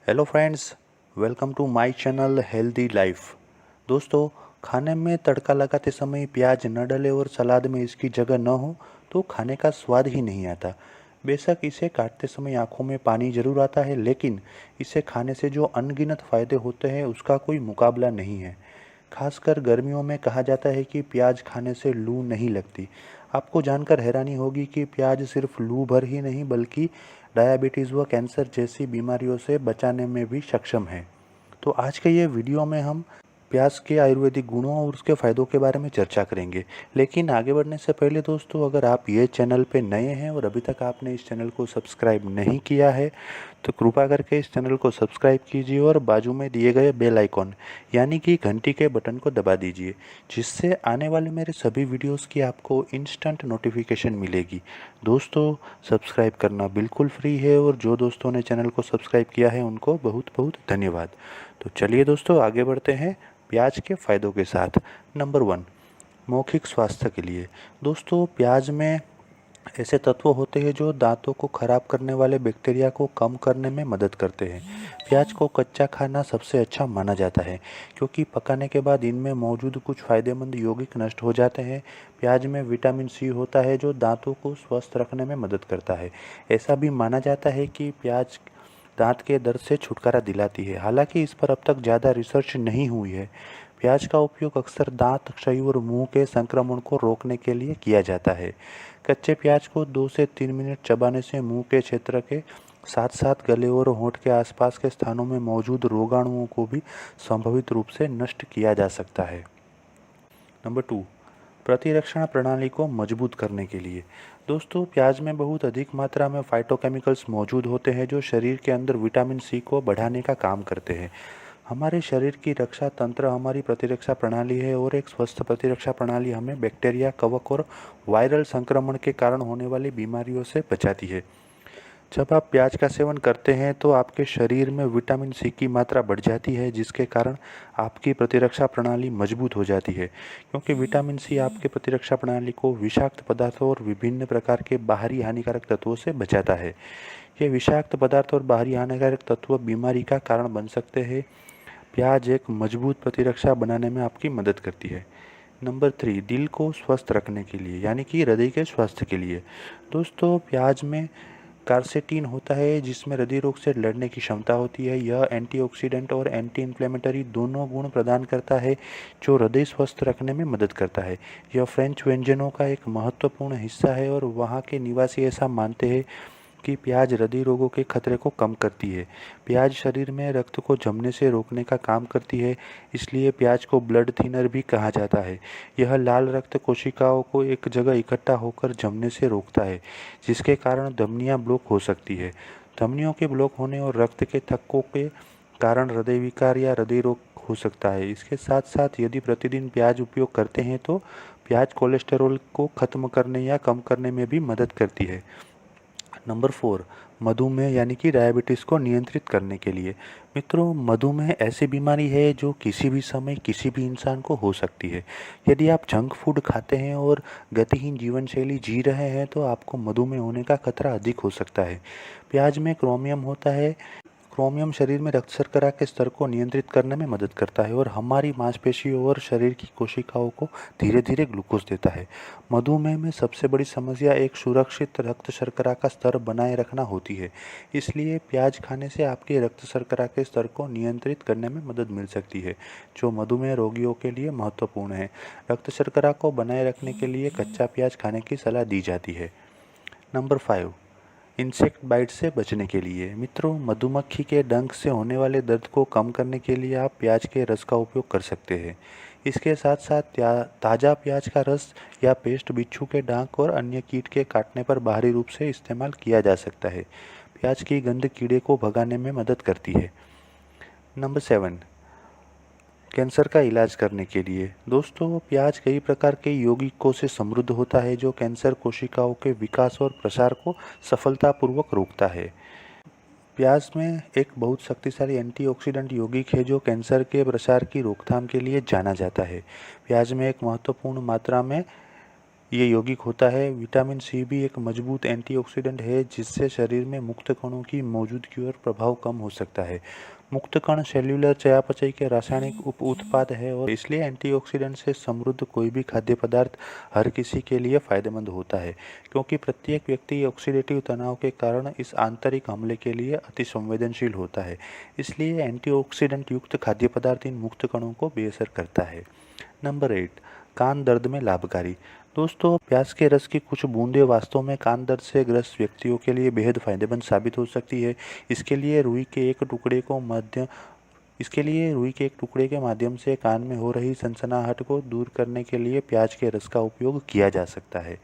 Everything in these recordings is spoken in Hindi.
Hello friends, welcome to my channel healthy life. दोस्तों, खाने में तड़का लगाते समय प्याज न डले और सलाद में इसकी जगह न हो तो खाने का स्वाद ही नहीं आता। बेशक इसे काटते समय आंखों में पानी जरूर आता है, लेकिन इसे खाने से जो अनगिनत फ़ायदे होते हैं उसका कोई मुकाबला नहीं है। खासकर गर्मियों में कहा जाता है कि प्याज खाने से लू नहीं लगती। आपको जानकर हैरानी होगी कि प्याज सिर्फ लू भर ही नहीं बल्कि डायबिटीज़ व कैंसर जैसी बीमारियों से बचाने में भी सक्षम है। तो आज के ये वीडियो में हम प्याज के आयुर्वेदिक गुणों और उसके फ़ायदों के बारे में चर्चा करेंगे। लेकिन आगे बढ़ने से पहले दोस्तों, अगर आप ये चैनल पे नए हैं और अभी तक आपने इस चैनल को सब्सक्राइब नहीं किया है तो कृपया करके इस चैनल को सब्सक्राइब कीजिए और बाजू में दिए गए बेल आइकॉन यानी कि घंटी के बटन को दबा दीजिए, जिससे आने वाले मेरे सभी वीडियोस की आपको इंस्टेंट नोटिफिकेशन मिलेगी। दोस्तों, सब्सक्राइब करना बिल्कुल फ्री है और जो दोस्तों ने चैनल को सब्सक्राइब किया है उनको बहुत बहुत धन्यवाद। तो चलिए दोस्तों, आगे बढ़ते हैं प्याज के फ़ायदों के साथ। नंबर 1, मौखिक स्वास्थ्य के लिए। दोस्तों, प्याज में ऐसे तत्व होते हैं जो दांतों को खराब करने वाले बैक्टीरिया को कम करने में मदद करते हैं। प्याज को कच्चा खाना सबसे अच्छा माना जाता है, क्योंकि पकाने के बाद इनमें मौजूद कुछ फ़ायदेमंद यौगिक नष्ट हो जाते हैं। प्याज में विटामिन सी होता है जो दांतों को स्वस्थ रखने में मदद करता है। ऐसा भी माना जाता है कि प्याज दांत के दर्द से छुटकारा दिलाती है। हालांकि इस पर अब तक ज़्यादा रिसर्च नहीं हुई है। प्याज का उपयोग अक्सर दांत क्षय और मुंह के संक्रमण को रोकने के लिए किया जाता है। कच्चे प्याज को 2 से 3 मिनट चबाने से मुंह के क्षेत्र के साथ साथ गले और होंठ के आसपास के स्थानों में मौजूद रोगाणुओं को भी संभावित रूप से नष्ट किया जा सकता है। नंबर 2, प्रतिरक्षण प्रणाली को मजबूत करने के लिए। दोस्तों, प्याज में बहुत अधिक मात्रा में फाइटोकेमिकल्स मौजूद होते हैं जो शरीर के अंदर विटामिन सी को बढ़ाने का काम करते हैं। हमारे शरीर की रक्षा तंत्र हमारी प्रतिरक्षा प्रणाली है और एक स्वस्थ प्रतिरक्षा प्रणाली हमें बैक्टीरिया, कवक और वायरल संक्रमण के कारण होने वाली बीमारियों से बचाती है। जब आप प्याज का सेवन करते हैं तो आपके शरीर में विटामिन सी की मात्रा बढ़ जाती है, जिसके कारण आपकी प्रतिरक्षा प्रणाली मजबूत हो जाती है। क्योंकि विटामिन सी आपके प्रतिरक्षा प्रणाली को विषाक्त पदार्थों और विभिन्न प्रकार के बाहरी हानिकारक तत्वों से बचाता है। ये विषाक्त पदार्थ और बाहरी हानिकारक तत्व बीमारी का कारण बन सकते हैं। प्याज एक मजबूत प्रतिरक्षा बनाने में आपकी मदद करती है। नंबर 3, दिल को स्वस्थ रखने के लिए यानी कि हृदय के स्वास्थ्य के लिए। दोस्तों, प्याज में कार्सेटीन होता है जिसमें हृदय रोग से लड़ने की क्षमता होती है। यह एंटीऑक्सीडेंट और एंटी इन्फ्लेमेटरी दोनों गुण प्रदान करता है जो हृदय स्वस्थ रखने में मदद करता है। यह फ्रेंच व्यंजनों का एक महत्वपूर्ण हिस्सा है और वहाँ के निवासी ऐसा मानते हैं कि प्याज हृदय रोगों के खतरे को कम करती है। प्याज शरीर में रक्त को जमने से रोकने का काम करती है, इसलिए प्याज को ब्लड थिनर भी कहा जाता है। यह लाल रक्त कोशिकाओं को एक जगह इकट्ठा होकर जमने से रोकता है, जिसके कारण धमनियां ब्लॉक हो सकती है। धमनियों के ब्लॉक होने और रक्त के थक्कों के कारण हृदय विकार या हृदय रोग हो सकता है। इसके साथ साथ यदि प्रतिदिन प्याज उपयोग करते हैं तो प्याज कोलेस्टेरॉल को खत्म करने या कम करने में भी मदद करती है। नंबर 4, मधुमेह यानी कि डायबिटीज़ को नियंत्रित करने के लिए। मित्रों, मधुमेह ऐसी बीमारी है जो किसी भी समय किसी भी इंसान को हो सकती है। यदि आप जंक फूड खाते हैं और गतिहीन जीवन शैली जी रहे हैं तो आपको मधुमेह होने का खतरा अधिक हो सकता है। प्याज में क्रोमियम होता है। क्रोमियम शरीर में रक्त शर्करा के स्तर को नियंत्रित करने में मदद करता है और हमारी मांसपेशियों और शरीर की कोशिकाओं को धीरे धीरे ग्लूकोज देता है। मधुमेह में सबसे बड़ी समस्या एक सुरक्षित रक्त शर्करा का स्तर बनाए रखना होती है। इसलिए प्याज खाने से आपके रक्त शर्करा के स्तर को नियंत्रित करने में मदद मिल सकती है, जो मधुमेह रोगियों के लिए महत्वपूर्ण है। रक्त शर्करा को बनाए रखने के लिए कच्चा प्याज खाने की सलाह दी जाती है। नंबर 5, इंसेक्ट बाइट से बचने के लिए। मित्रों, मधुमक्खी के डंक से होने वाले दर्द को कम करने के लिए आप प्याज के रस का उपयोग कर सकते हैं। इसके साथ साथ ताज़ा प्याज का रस या पेस्ट बिच्छू के डांक और अन्य कीट के काटने पर बाहरी रूप से इस्तेमाल किया जा सकता है। प्याज की गंध कीड़े को भगाने में मदद करती है। नंबर 7, कैंसर का इलाज करने के लिए। दोस्तों, प्याज कई प्रकार के यौगिकों से समृद्ध होता है जो कैंसर कोशिकाओं के विकास और प्रसार को सफलतापूर्वक रोकता है। प्याज में एक बहुत शक्तिशाली एंटीऑक्सीडेंट यौगिक है जो कैंसर के प्रसार की रोकथाम के लिए जाना जाता है। प्याज में एक महत्वपूर्ण मात्रा में ये यौगिक होता है। विटामिन सी भी एक मजबूत एंटीऑक्सीडेंट है जिससे शरीर में मुक्त कणों की मौजूदगी और प्रभाव कम हो सकता है। मुक्त कण सेल्युलर चयापचय के रासायनिक उप उत्पाद है और इसलिए एंटीऑक्सीडेंट से समृद्ध कोई भी खाद्य पदार्थ हर किसी के लिए फायदेमंद होता है, क्योंकि प्रत्येक व्यक्ति ऑक्सीडेटिव तनाव के कारण इस आंतरिक हमले के लिए अति संवेदनशील होता है। इसलिए एंटीऑक्सीडेंट युक्त खाद्य पदार्थ इन मुक्त कणों को बेअसर करता है। नंबर 8, कान दर्द में लाभकारी। दोस्तों, प्याज के रस की कुछ बूंदें वास्तव में कान दर्द से ग्रस्त व्यक्तियों के लिए बेहद फायदेमंद साबित हो सकती है। इसके लिए रुई के एक टुकड़े के माध्यम से कान में हो रही सनसनाहट को दूर करने के लिए प्याज के रस का उपयोग किया जा सकता है।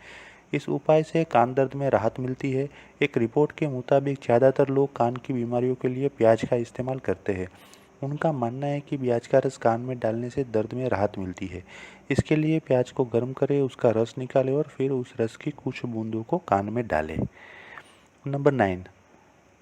इस उपाय से कान दर्द में राहत मिलती है। एक रिपोर्ट के मुताबिक ज़्यादातर लोग कान की बीमारियों के लिए प्याज का इस्तेमाल करते हैं। उनका मानना है कि प्याज का रस कान में डालने से दर्द में राहत मिलती है। इसके लिए प्याज को गर्म करें, उसका रस निकालें और फिर उस रस की कुछ बूंदों को कान में डालें। नंबर 9,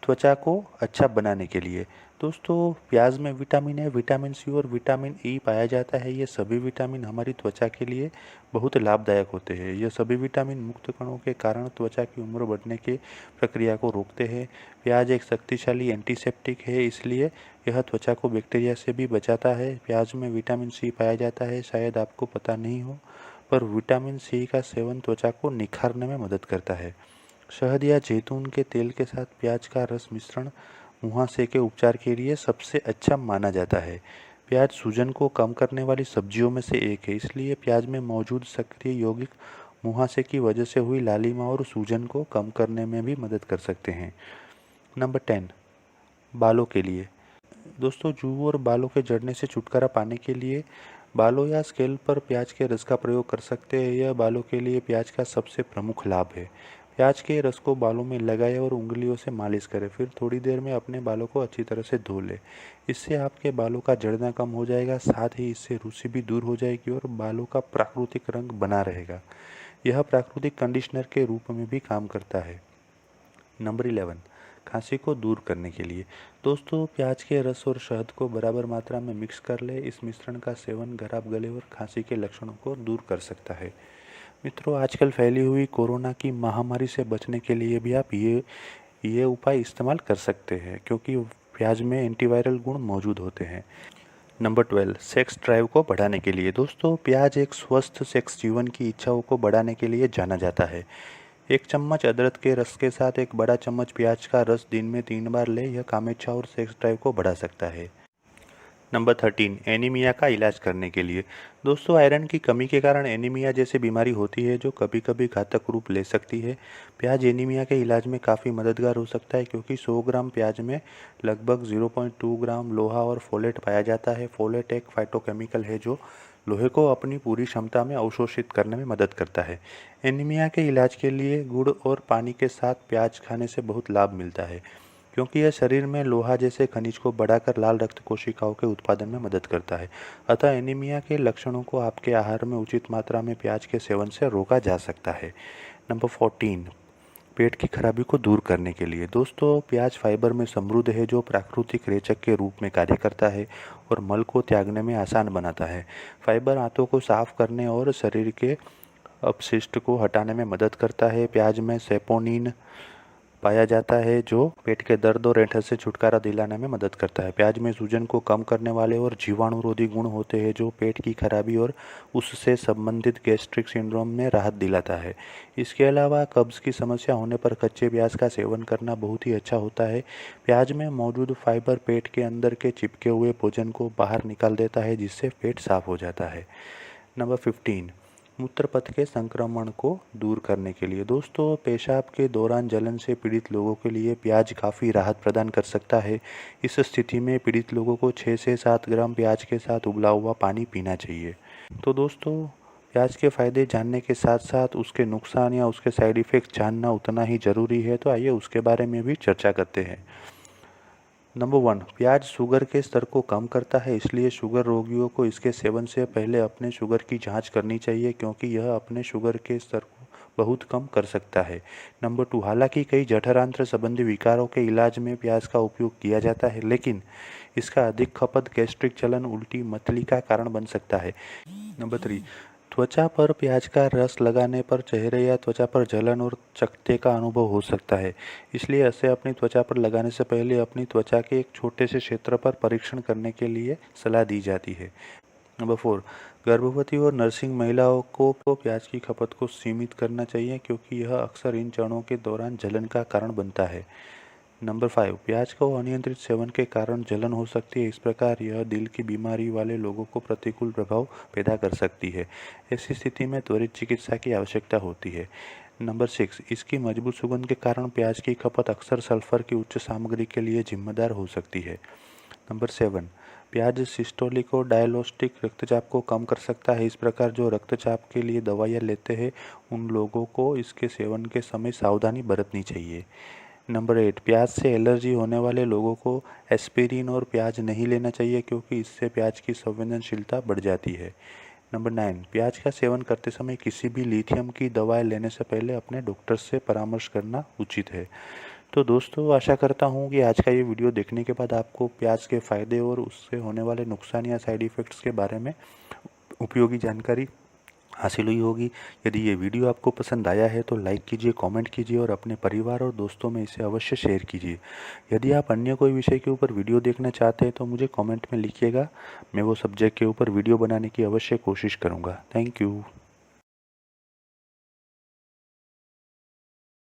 त्वचा को अच्छा बनाने के लिए। दोस्तों, प्याज में विटामिन ए, विटामिन सी और विटामिन ई पाया जाता है। ये सभी विटामिन हमारी त्वचा के लिए बहुत लाभदायक होते हैं। ये सभी विटामिन मुक्त कणों के कारण त्वचा की उम्र बढ़ने की प्रक्रिया को रोकते हैं। प्याज एक शक्तिशाली एंटीसेप्टिक है, इसलिए यह त्वचा को बैक्टीरिया से भी बचाता है। प्याज में विटामिन सी पाया जाता है, शायद आपको पता नहीं हो, पर विटामिन सी का सेवन त्वचा को निखारने में मदद करता है। शहद या जैतून के तेल के साथ प्याज का रस मिश्रण मुहासे के उपचार के लिए सबसे अच्छा माना जाता है। प्याज सूजन को कम करने वाली सब्जियों में से एक है, इसलिए प्याज में मौजूद सक्रिय यौगिक मुहासे की वजह से हुई लालिमा और सूजन को कम करने में भी मदद कर सकते हैं। नंबर 10, बालों के लिए। दोस्तों, जूं और बालों के झड़ने से छुटकारा पाने के लिए बालों या स्कैल्प पर प्याज के रस का प्रयोग कर सकते हैं। यह बालों के लिए प्याज का सबसे प्रमुख लाभ है। प्याज के रस को बालों में लगाएं और उंगलियों से मालिश करें, फिर थोड़ी देर में अपने बालों को अच्छी तरह से धो लें। इससे आपके बालों का झड़ना कम हो जाएगा, साथ ही इससे रूसी भी दूर हो जाएगी और बालों का प्राकृतिक रंग बना रहेगा। यह प्राकृतिक कंडीशनर के रूप में भी काम करता है। नंबर 11, खांसी को दूर करने के लिए। दोस्तों, प्याज के रस और शहद को बराबर मात्रा में मिक्स कर ले। इस मिश्रण का सेवन खराब गले और खांसी के लक्षणों को दूर कर सकता है। मित्रों, आजकल फैली हुई कोरोना की महामारी से बचने के लिए भी आप ये उपाय इस्तेमाल कर सकते हैं, क्योंकि प्याज में एंटीवायरल गुण मौजूद होते हैं। नंबर 12, सेक्स ड्राइव को बढ़ाने के लिए। दोस्तों, प्याज एक स्वस्थ सेक्स जीवन की इच्छाओं को बढ़ाने के लिए जाना जाता है। एक चम्मच अदरक के रस के साथ एक बड़ा चम्मच प्याज का रस दिन में 3 बार ले, यह कामेच्छा और सेक्स ड्राइव को बढ़ा सकता है। नंबर 13, एनीमिया का इलाज करने के लिए। दोस्तों, आयरन की कमी के कारण एनीमिया जैसी बीमारी होती है जो कभी कभी घातक रूप ले सकती है। प्याज एनीमिया के इलाज में काफ़ी मददगार हो सकता है, क्योंकि 100 ग्राम प्याज में लगभग 0.2 ग्राम लोहा और फोलेट पाया जाता है। फोलेट एक फाइटोकेमिकल है जो लोहे को अपनी पूरी क्षमता में अवशोषित करने में मदद करता है। एनीमिया के इलाज के लिए गुड़ और पानी के साथ प्याज खाने से बहुत लाभ मिलता है, क्योंकि यह शरीर में लोहा जैसे खनिज को बढ़ाकर लाल रक्त कोशिकाओं के उत्पादन में मदद करता है। अतः एनीमिया के लक्षणों को आपके आहार में उचित मात्रा में प्याज के सेवन से रोका जा सकता है। नंबर 14, पेट की खराबी को दूर करने के लिए। दोस्तों, प्याज फाइबर में समृद्ध है जो प्राकृतिक रेचक के रूप में कार्य करता है और मल को त्यागने में आसान बनाता है। फाइबर आंतों को साफ करने और शरीर के अपशिष्ट को हटाने में मदद करता है। प्याज में सेपोनिन पाया जाता है जो पेट के दर्द और ऐंठन से छुटकारा दिलाने में मदद करता है। प्याज में सूजन को कम करने वाले और जीवाणुरोधी गुण होते हैं जो पेट की खराबी और उससे संबंधित गैस्ट्रिक सिंड्रोम में राहत दिलाता है। इसके अलावा कब्ज की समस्या होने पर कच्चे प्याज का सेवन करना बहुत ही अच्छा होता है। प्याज में मौजूद फाइबर पेट के अंदर के चिपके हुए भोजन को बाहर निकाल देता है, जिससे पेट साफ हो जाता है। नंबर 15, मूत्रपथ के संक्रमण को दूर करने के लिए। दोस्तों, पेशाब के दौरान जलन से पीड़ित लोगों के लिए प्याज काफ़ी राहत प्रदान कर सकता है। इस स्थिति में पीड़ित लोगों को 6 से 7 ग्राम प्याज के साथ उबला हुआ पानी पीना चाहिए। तो दोस्तों, प्याज के फायदे जानने के साथ साथ उसके नुकसान या उसके साइड इफ़ेक्ट्स जानना उतना ही ज़रूरी है, तो आइए उसके बारे में भी चर्चा करते हैं। नंबर 1, प्याज शुगर के स्तर को कम करता है, इसलिए शुगर रोगियों को इसके सेवन से पहले अपने शुगर की जांच करनी चाहिए, क्योंकि यह अपने शुगर के स्तर को बहुत कम कर सकता है। नंबर 2, हालांकि कई जठरांत्र संबंधी विकारों के इलाज में प्याज का उपयोग किया जाता है, लेकिन इसका अधिक खपत गैस्ट्रिक जलन, उल्टी, मतली का कारण बन सकता है। नंबर 3, त्वचा पर प्याज का रस लगाने पर चेहरे या त्वचा पर जलन और चकत्ते का अनुभव हो सकता है, इसलिए इसे अपनी त्वचा पर लगाने से पहले अपनी त्वचा के एक छोटे से क्षेत्र पर परीक्षण करने के लिए सलाह दी जाती है। नंबर 4, गर्भवती और नर्सिंग महिलाओं को प्याज की खपत को सीमित करना चाहिए क्योंकि यह अक्सर इन चरणों के दौरान जलन का कारण बनता है। नंबर 5, प्याज को अनियंत्रित सेवन के कारण जलन हो सकती है, इस प्रकार यह दिल की बीमारी वाले लोगों को प्रतिकूल प्रभाव पैदा कर सकती है। ऐसी स्थिति में त्वरित चिकित्सा की आवश्यकता होती है। नंबर 6, इसकी मजबूत सुगंध के कारण प्याज की खपत अक्सर सल्फर की उच्च सामग्री के लिए जिम्मेदार हो सकती है। नंबर 7, प्याज सिस्टोलिक और डायलोस्टिक रक्तचाप को कम कर सकता है, इस प्रकार जो रक्तचाप के लिए दवाइयाँ लेते हैं उन लोगों को इसके सेवन के समय सावधानी बरतनी चाहिए। नंबर 8, प्याज से एलर्जी होने वाले लोगों को एस्पिरिन और प्याज नहीं लेना चाहिए क्योंकि इससे प्याज की संवेदनशीलता बढ़ जाती है। नंबर 9, प्याज का सेवन करते समय किसी भी लिथियम की दवाएं लेने से पहले अपने डॉक्टर से परामर्श करना उचित है। तो दोस्तों, आशा करता हूँ कि आज का ये वीडियो देखने के बाद आपको प्याज के फ़ायदे और उससे होने वाले नुकसान या साइड इफ़ेक्ट्स के बारे में उपयोगी जानकारी हासिल हुई होगी। यदि ये वीडियो आपको पसंद आया है तो लाइक कीजिए, कमेंट कीजिए और अपने परिवार और दोस्तों में इसे अवश्य शेयर कीजिए। यदि आप अन्य कोई विषय के ऊपर वीडियो देखना चाहते हैं तो मुझे कमेंट में लिखिएगा, मैं वो सब्जेक्ट के ऊपर वीडियो बनाने की अवश्य कोशिश करूँगा। Thank you.